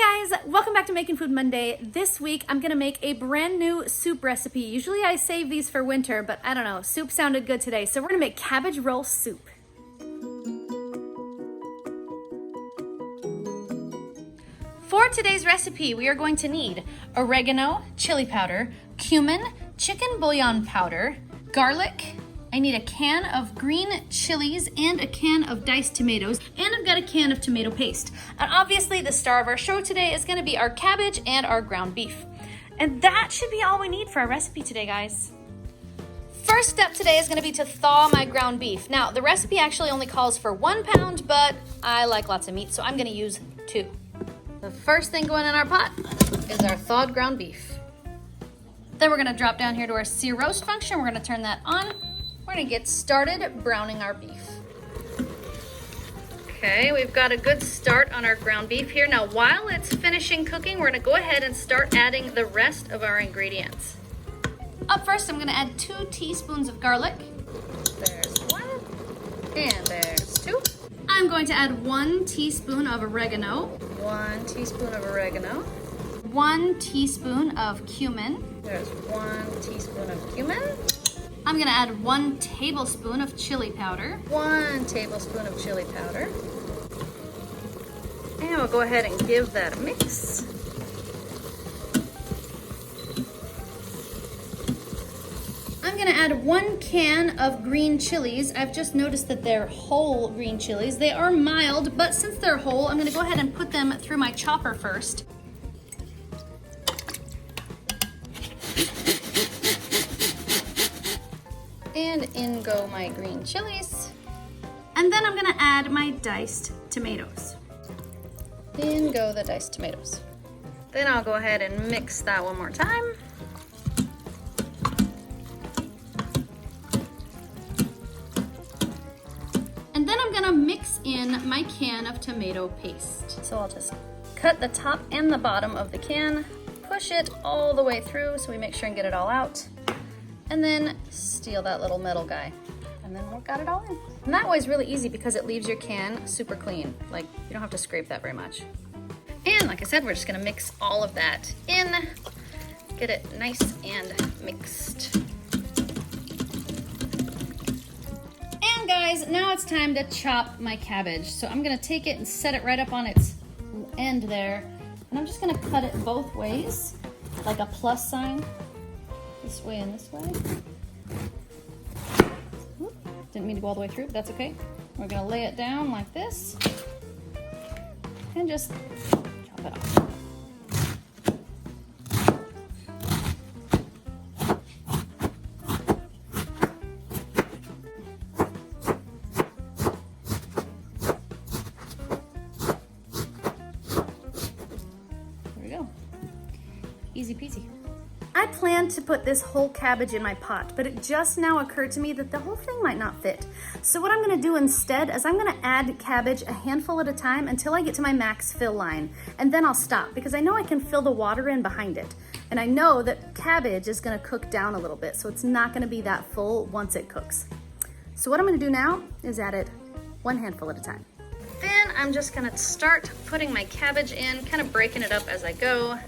Hi guys, welcome back to Making Food Monday. This week I'm gonna make a brand new soup recipe. Usually I save these for winter, but I don't know, soup sounded good today. So we're gonna make cabbage roll soup. For today's recipe, we are going to need oregano, chili powder, cumin, chicken bouillon powder, garlic. I need a can of green chilies and a can of diced tomatoes, and I've got a can of tomato paste. And obviously the star of our show today is gonna be our cabbage and our ground beef. And that should be all we need for our recipe today, guys. First step today is gonna be to thaw my ground beef. Now, the recipe actually only calls for 1 pound, but I like lots of meat, so I'm gonna use 2. The first thing going in our pot is our thawed ground beef. Then we're gonna drop down here to our sear roast function. We're gonna turn that on. We're gonna get started browning our beef. Okay, we've got a good start on our ground beef here. Now, while it's finishing cooking, we're gonna go ahead and start adding the rest of our ingredients. Up first, I'm gonna add 2 teaspoons of garlic. There's 1, and there's 2. I'm going to add 1 teaspoon of oregano. 1 teaspoon of oregano. 1 teaspoon of cumin. There's 1 teaspoon of cumin. I'm gonna add 1 tablespoon of chili powder. 1 tablespoon of chili powder. And we'll go ahead and give that a mix. I'm gonna add 1 can of green chilies. I've just noticed that they're whole green chilies. They are mild, but since they're whole, I'm gonna go ahead and put them through my chopper first. And in go my green chilies. And then I'm gonna add my diced tomatoes. In go the diced tomatoes. Then I'll go ahead and mix that one more time. And then I'm gonna mix in my can of tomato paste. So I'll just cut the top and the bottom of the can, push it all the way through so we make sure and get it all out. And then steal that little metal guy. And then we've got it all in. And that way is really easy because it leaves your can super clean. Like, you don't have to scrape that very much. And like I said, we're just gonna mix all of that in, get it nice and mixed. And guys, now it's time to chop my cabbage. So I'm gonna take it and set it right up on its end there. And I'm just gonna cut it both ways, like a plus sign. This way and this way. Oop, didn't mean to go all the way through, but that's okay. We're gonna lay it down like this and just chop it off. There we go. Easy peasy. I planned to put this whole cabbage in my pot, but it just now occurred to me that the whole thing might not fit. So what I'm gonna do instead is I'm gonna add cabbage a handful at a time until I get to my max fill line, and then I'll stop because I know I can fill the water in behind it. And I know that cabbage is gonna cook down a little bit, so it's not gonna be that full once it cooks. So what I'm gonna do now is add it 1 handful at a time. Then I'm just gonna start putting my cabbage in, kind of breaking it up as I go.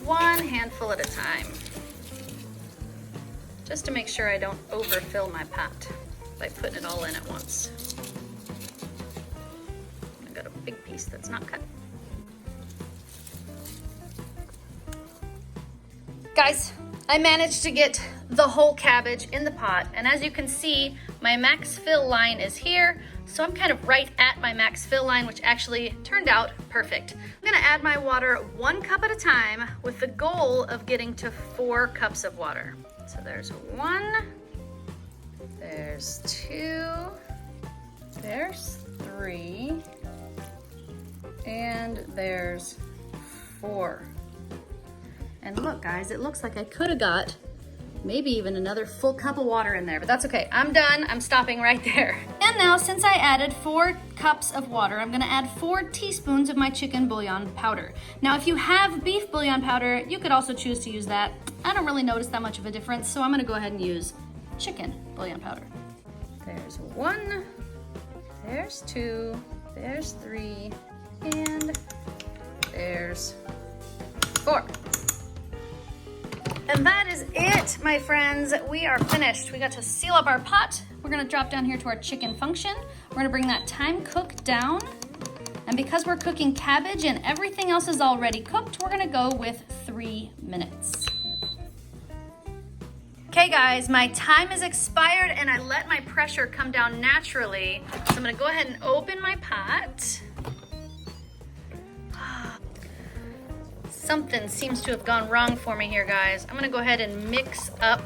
1 handful at a time, just to make sure I don't overfill my pot by putting it all in at once. I've got a big piece that's not cut. Guys, I managed to get the whole cabbage in the pot, and as you can see, my max fill line is here, so I'm kind of right at my max fill line, which actually turned out perfect. I'm gonna add my water 1 cup at a time with the goal of getting to 4 cups of water. So there's 1, there's 2, there's 3, and there's 4. And look guys, it looks like I could have got maybe even another full cup of water in there, but that's okay. I'm done, I'm stopping right there. And now, since I added 4 cups of water, I'm gonna add 4 teaspoons of my chicken bouillon powder. Now, if you have beef bouillon powder, you could also choose to use that. I don't really notice that much of a difference, so I'm gonna go ahead and use chicken bouillon powder. There's 1, there's 2, there's 3, and There's 4. And that is it, my friends. We are finished. We got to seal up our pot. We're gonna drop down here to our chicken function. We're gonna bring that time cook down. And because we're cooking cabbage and everything else is already cooked, we're gonna go with 3 minutes. Okay guys, my time is expired and I let my pressure come down naturally. So I'm gonna go ahead and open my pot. Something seems to have gone wrong for me here, guys. I'm gonna go ahead and mix up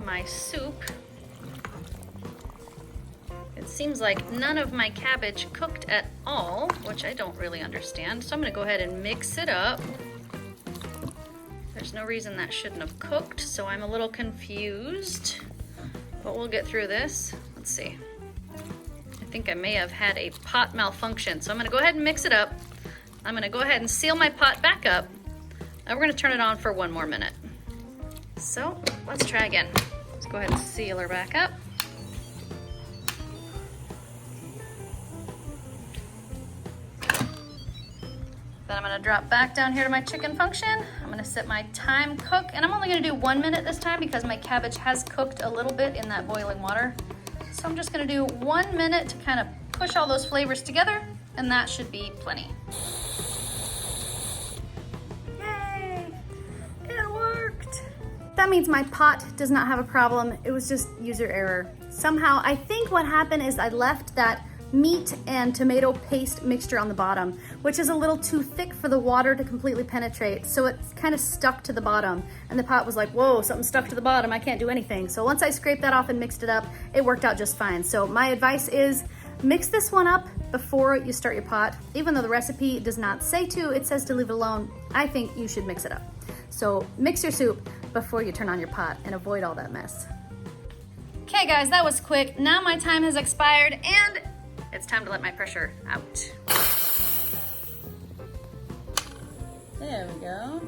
my soup. It seems like none of my cabbage cooked at all, which I don't really understand. So I'm gonna go ahead and mix it up. There's no reason that shouldn't have cooked, so I'm a little confused, but we'll get through this. Let's see. I think I may have had a pot malfunction, so I'm gonna go ahead and mix it up. I'm gonna go ahead and seal my pot back up, and we're gonna turn it on for 1 more minute. So let's try again. Let's go ahead and seal her back up. Then I'm gonna drop back down here to my chicken function. I'm gonna set my time cook, and I'm only gonna do 1 minute this time because my cabbage has cooked a little bit in that boiling water. So I'm just gonna do 1 minute to kind of push all those flavors together, and that should be plenty. Yay, it worked. That means my pot does not have a problem. It was just user error. Somehow, I think what happened is I left that meat and tomato paste mixture on the bottom, which is a little too thick for the water to completely penetrate. So it's kind of stuck to the bottom, and the pot was like, whoa, something stuck to the bottom, I can't do anything. So once I scraped that off and mixed it up, it worked out just fine. So my advice is mix this one up before you start your pot. Even though the recipe does not say to, it says to leave it alone. I think you should mix it up. So mix your soup before you turn on your pot and avoid all that mess. Okay guys, that was quick. Now my time has expired and it's time to let my pressure out. There we go.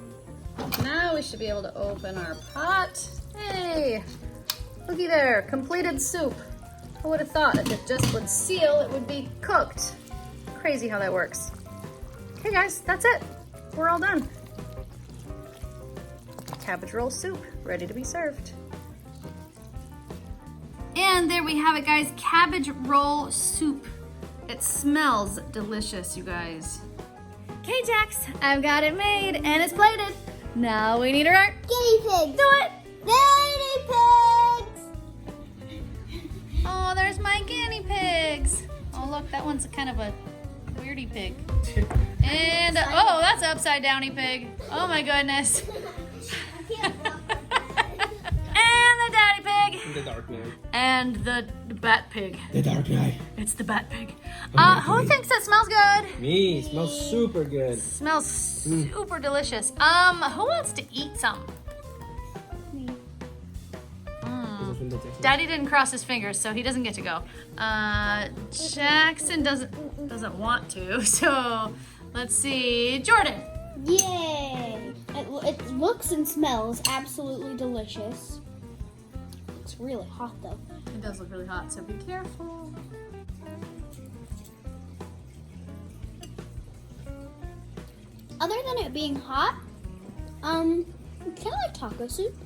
Now we should be able to open our pot. Hey, looky there, completed soup. Who would have thought if it just would seal, it would be cooked? Crazy how that works. Okay guys, that's it. We're all done. Cabbage roll soup, ready to be served. And there we have it, guys, cabbage roll soup. It smells delicious, you guys. Okay, Jax, I've got it made and it's plated. Now we need our guinea pigs. Do it. Guinea pigs. Oh, there's my guinea pigs. Oh, look, that one's kind of a weirdy pig. And, oh, that's upside downy pig. Oh my goodness. The Dark Knight. And the bat pig. The Dark Knight. It's the bat pig. Oh who thinks it smells good? Me. It smells super good. Smells super delicious. Who wants to eat some? Me. Daddy didn't cross his fingers, so he doesn't get to go. Jackson doesn't want to, so let's see. Jordan. Yay! It looks and smells absolutely delicious. It's really hot though. It does look really hot, so be careful. Other than it being hot, kind of like taco soup.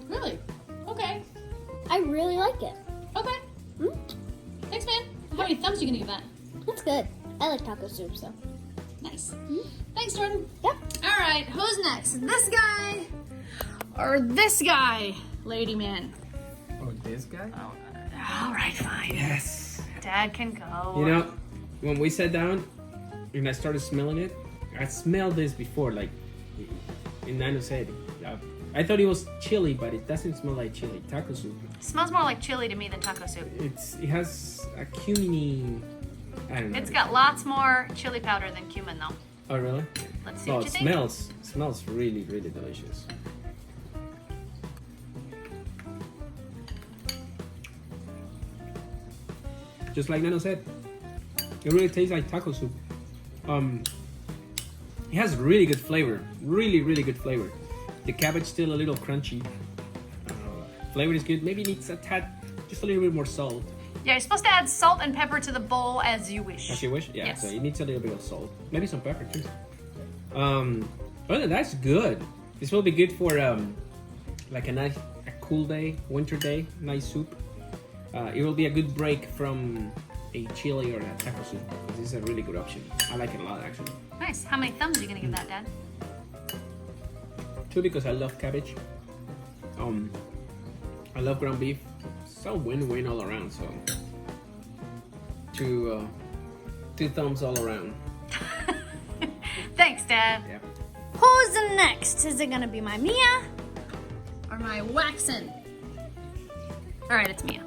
Really? Okay. I really like it. Okay. Thanks, man. How many thumbs are you gonna give that? That's good. I like taco soup, so. Nice. Thanks, Jordan. Yep. All right, who's next? This guy or this guy, lady man? Oh, this guy? Oh, all right, fine. Yes. Dad can go. You know, when we sat down and I started smelling it, I smelled this before, like in Nano said. I thought it was chili, but it doesn't smell like chili. Taco soup. It smells more like chili to me than taco soup. It has a cumin. I don't know. It's got lots more chili powder than cumin, though. Oh, really? Let's see Oh, what you it think. smells really, really delicious. Just like Nano said, it really tastes like taco soup. It has really good flavor, really, really good flavor. The cabbage still a little crunchy. Flavor is good. Maybe it needs a tad, just a little bit more salt. Yeah, you're supposed to add salt and pepper to the bowl as you wish. As you wish. Yeah. Yes. So it needs a little bit of salt. Maybe some pepper too. Oh, that's good. This will be good for like a cool day, winter day, nice soup. It will be a good break from a chili or a taco soup. This is a really good option. I like it a lot, actually. Nice. How many thumbs are you gonna give that, Dad? 2 because I love cabbage. I love ground beef. So win-win all around. So 2 thumbs all around. Thanks, Dad. Yeah. Who's next? Is it gonna be my Mia or my Waxen? All right, it's Mia.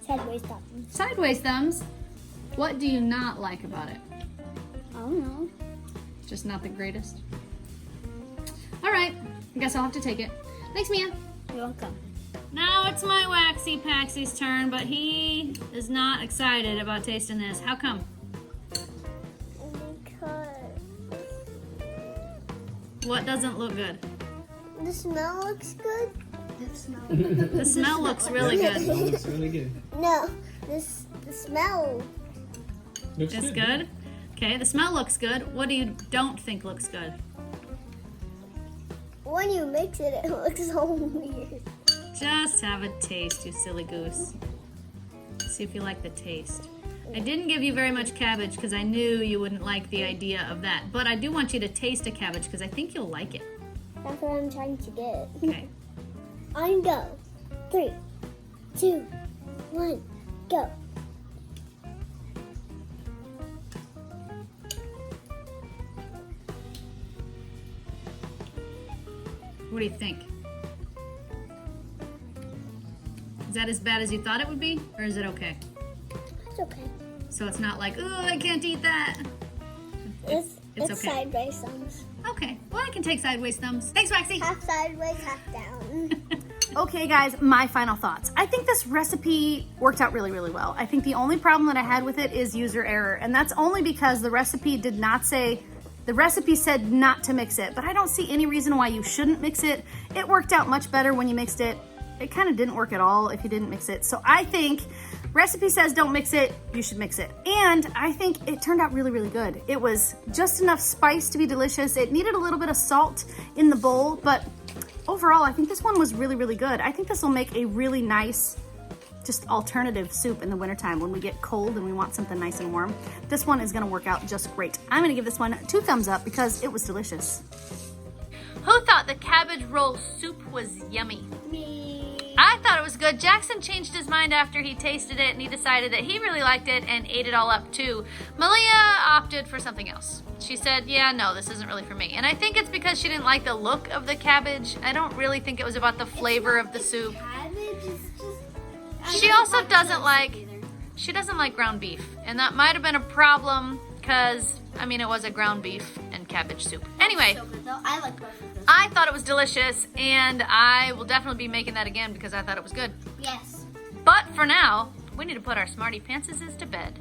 Sideways thumbs. Sideways thumbs. What do you not like about it? I don't know. Just not the greatest. All right, I guess I'll have to take it. Thanks, Mia. You're welcome. Now it's my Waxy Paxy's turn, but he is not excited about tasting this. How come? Because What doesn't look good? the smell looks good. The smell looks really good. That looks really good. No, the smell. Looks It's good? Okay, the smell looks good. What do you don't think looks good? When you mix it, it looks so weird. Just have a taste, you silly goose. See if you like the taste. I didn't give you very much cabbage because I knew you wouldn't like the idea of that. But I do want you to taste a cabbage because I think you'll like it. That's what I'm trying to get. Okay. On go. 3, 2, 1, go. What do you think? Is that as bad as you thought it would be? Or is it okay? It's okay. So it's not like, oh, I can't eat that. It's okay. sideways thumbs. Okay, well, I can take sideways thumbs. Thanks, Waxy. Half sideways, half down. Okay, guys, my final thoughts. I think this recipe worked out really, really well. I think the only problem that I had with it is user error, and that's only because the recipe did not say, the recipe said not to mix it, but I don't see any reason why you shouldn't mix it. It worked out much better when you mixed it. It kind of didn't work at all if you didn't mix it. So I think recipe says don't mix it, you should mix it. And I think it turned out really, really good. It was just enough spice to be delicious. It needed a little bit of salt in the bowl, but overall, I think this one was really, really good. I think this will make a really nice, just alternative soup in the wintertime when we get cold and we want something nice and warm. This one is gonna work out just great. I'm gonna give this one 2 thumbs up because it was delicious. Who thought the cabbage roll soup was yummy? Me. I thought it was good. Jackson changed his mind after he tasted it and he decided that he really liked it and ate it all up too. Malia opted for something else. She said, yeah, no, this isn't really for me. And I think it's because she didn't like the look of the cabbage. I don't really think it was about the flavor of the soup. Cabbage is just... She also doesn't like, she doesn't like ground beef. And that might have been a problem because, I mean, it was a ground beef and cabbage soup. Anyway. So good, though. I like both of those. I thought it was delicious, and I will definitely be making that again because I thought it was good. Yes. But for now, we need to put our Smartypantses to bed.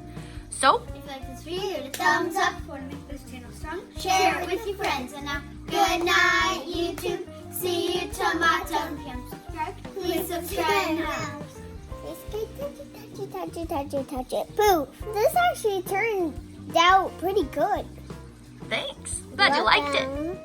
So, If you like this video, hit a thumbs up. If you want to make this channel strong, share it with your friends. And now, good night, YouTube. See you tomorrow. If you haven't subscribed, please subscribe now. Touch it. Boo! This actually turned out pretty good. thanks. Glad you liked it. Welcome.